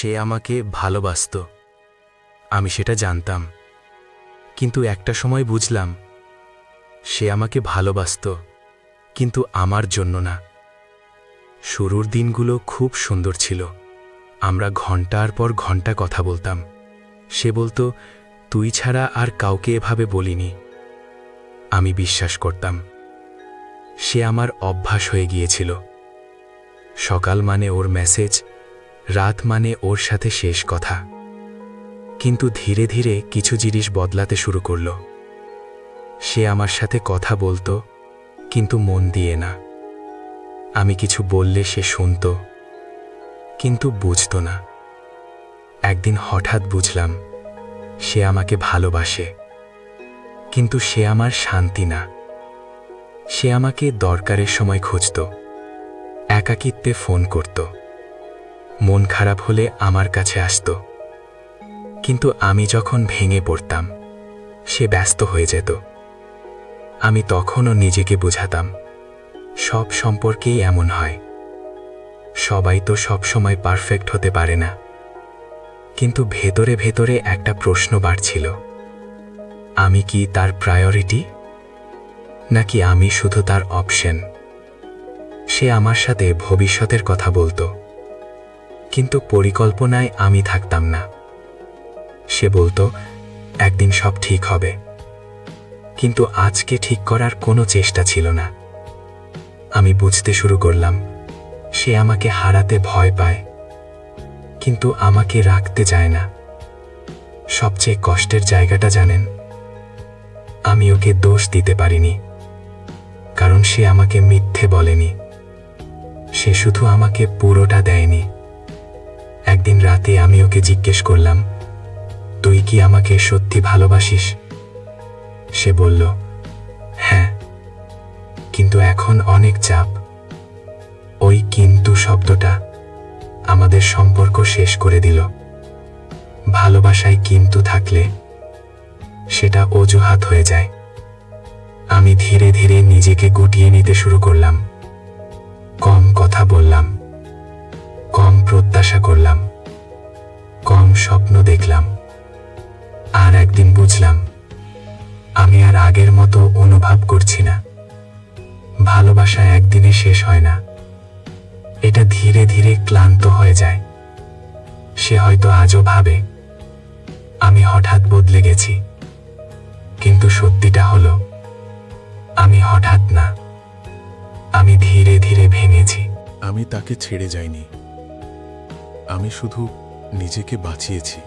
সে আমাকে ভালোবাসতো। আমি সেটা জানতাম, কিন্তু একটা সময় বুঝলাম সে আমাকে ভালোবাসতো, কিন্তু আমার জন্য না। শুরুর দিনগুলো খুব সুন্দর ছিল। আমরা ঘন্টার পর ঘন্টা কথা বলতাম। সে বলতো, তুই ছাড়া আর কাউকে এভাবে বলিনি। আমি বিশ্বাস করতাম। সে আমার অভ্যাস হয়ে গিয়েছিল। সকাল মানে ওর মেসেজ, রাত মানে ওর সাথে শেষ কথা। কিন্তু ধীরে ধীরে কিছু জিনিস বদলাতে শুরু করল। সে আমার সাথে কথা বলতো, কিন্তু মন দিয়ে না। আমি কিছু বললে সে শুনত, কিন্তু বুঝত না। একদিন হঠাৎ বুঝলাম সে আমাকে ভালোবাসে, কিন্তু সে আমার শান্তি না। সে আমাকে দরকারের সময় খুঁজত, একাকিত্বে ফোন করত, মন খারাপ হলে আমার কাছে আসত। কিন্তু আমি যখন ভেঙে পড়তাম সে ব্যস্ত হয়ে যেত। আমি তখনও নিজেকে বোঝাতাম, সব সম্পর্কেই এমন হয়, সবাই তো সব সময় পারফেক্ট হতে পারে না। কিন্তু ভেতরে ভেতরে একটা প্রশ্ন বাড়ছিল, আমি কি তার প্রায়োরিটি, নাকি আমি শুধু তার অপশন? সে আমার সাথে ভবিষ্যতের কথা বলতো, কিন্তু পরিকল্পনায় আমি থাকতাম না। সে বলতো, একদিন সব ঠিক হবে, কিন্তু আজকে ঠিক করার কোনো চেষ্টা ছিল না। আমি বুঝতে শুরু করলাম সে আমাকে হারাতে ভয় পায়, কিন্তু আমাকে রাখতে চায় না। সবচেয়ে কষ্টের জায়গাটা জানেন? আমি ওকে দোষ দিতে পারিনি, কারণ সে আমাকে মিথ্যে বলেনি। সে শুধু আমাকে পুরোটা দেয়নি। একদিন রাতে আমি ওকে জিজ্ঞেস করলাম, তুই কি আমাকে সত্যি ভালোবাসিস? সে বলল, হ্যাঁ, কিন্তু এখন অনেক চাপ। ওই কিন্তু শব্দটা আমাদের সম্পর্ক শেষ করে দিল। ভালোবাসায় কিন্তু থাকলে সেটা অজুহাত হয়ে যায়। আমি ধীরে ধীরে নিজেকে গুটিয়ে নিতে শুরু করলাম। কম কথা বললাম, কম প্রত্যাশা করলাম, কম স্বপ্ন দেখলাম। আর একদিন বুঝলাম আমি আর আগের মতো অনুভব করছি না। ভালোবাসা একদিনে শেষ হয় না, এটা ধীরে ধীরে ক্লান্ত হয়ে যায়। সে হয়তো আজও ভাবে আমি হঠাৎ বদলে গেছি, কিন্তু সত্যিটা হলো আমি হঠাৎ না, আমি ধীরে ধীরে ভেঙেছি। আমি তাকে ছেড়ে যাইনি, আমি শুধু নিজেকে বাঁচিয়েছি।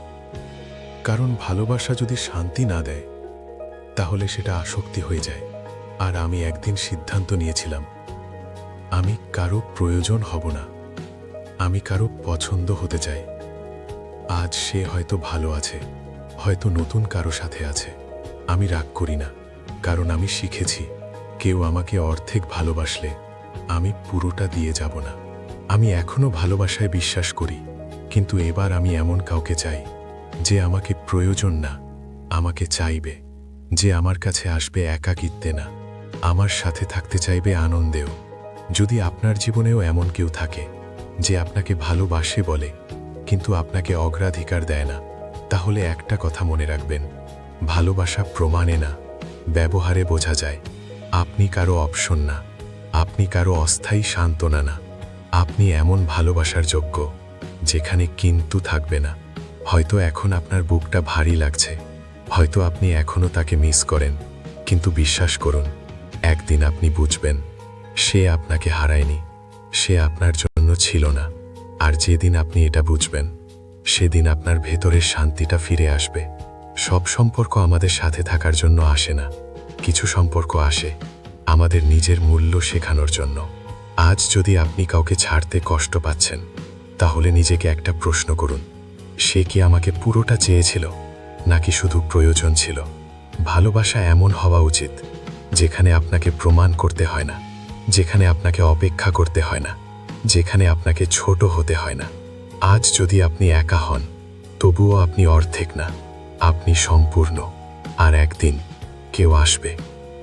কারণ ভালোবাসা যদি শান্তি না দেয় তাহলে সেটা আসক্তি হয়ে যায়। আর আমি একদিন সিদ্ধান্ত নিয়েছিলাম, আমি কারো প্রয়োজন হব না, আমি কারো পছন্দ হতে চাই। আজ সে হয়তো ভালো আছে, হয়তো নতুন কারো সাথে আছে। আমি রাগ করি না, কারণ আমি শিখেছি কেউ আমাকে অর্ধেক ভালোবাসলে আমি পুরোটা দিয়ে যাব না। আমি এখনো ভালোবাসায় বিশ্বাস করি, কিন্তু এবার আমি এমন কাউকে চাই যে আমাকে প্রয়োজন না, আমাকে চাইবে, যে আমার কাছে আসবে একাকিত্বে না, আমার সাথে থাকতে চাইবে আনন্দেও। যদি আপনার জীবনেও এমন কেউ থাকে যে আপনাকে ভালোবাসে বলে, কিন্তু আপনাকে অগ্রাধিকার দেয় না, তাহলে একটা কথা মনে রাখবেন, ভালোবাসা প্রমাণে না, ব্যবহারে বোঝা যায়। আপনি কারো অপশন না, আপনি কারো অস্থায়ী সান্ত্বনা না। আপনি এমন ভালোবাসার যোগ্য যেখানে কিন্তু থাকবে না। হয়তো এখন আপনার বুকটা ভারী লাগছে, হয়তো আপনি এখনো তাকে মিস করেন, কিন্তু বিশ্বাস করুন, একদিন আপনি বুঝবেন সে আপনাকে হারায়নি, সে আপনার জন্য ছিল না। আর যেদিন আপনি এটা বুঝবেন, সেদিন আপনার ভেতরের শান্তিটা ফিরে আসবে। সব সম্পর্ক আমাদের সাথে থাকার জন্য আসে না, কিছু সম্পর্ক আসে আমাদের নিজের মূল্য শেখানোর জন্য। আজ যদি আপনি কাউকে ছাড়তে কষ্ট পাচ্ছেন, তাহলে নিজেকে একটা প্রশ্ন করুন, সে কি আমাকে পুরোটা চেয়েছিল, নাকি শুধু প্রয়োজন ছিল? ভালোবাসা এমন হওয়া উচিত যেখানে আপনাকে প্রমাণ করতে হয় না, যেখানে আপনাকে অপেক্ষা করতে হয় না, যেখানে আপনাকে ছোট হতে হয় না। আজ যদি আপনি একা হন, তবুও আপনি অর্ধেক না, আপনি সম্পূর্ণ। আর একদিন কেউ আসবে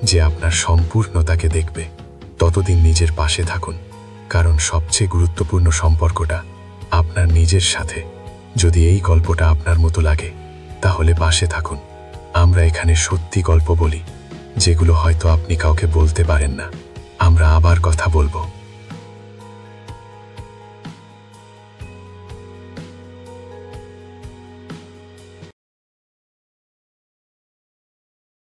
যে আপনার সম্পূর্ণতাকে দেখবে। ততদিন নিজের পাশে থাকুন, কারণ সবচেয়ে গুরুত্বপূর্ণ সম্পর্কটা আপনার নিজের সাথে, যদি এই গল্পটা আপনার মতো লাগে তাহলে পাশে থাকুন। আমরা এখানে সত্যি গল্প বলি, যেগুলো হয়তো আপনি কাউকে বলতে পারেন না। আমরা আবার কথা বলবো।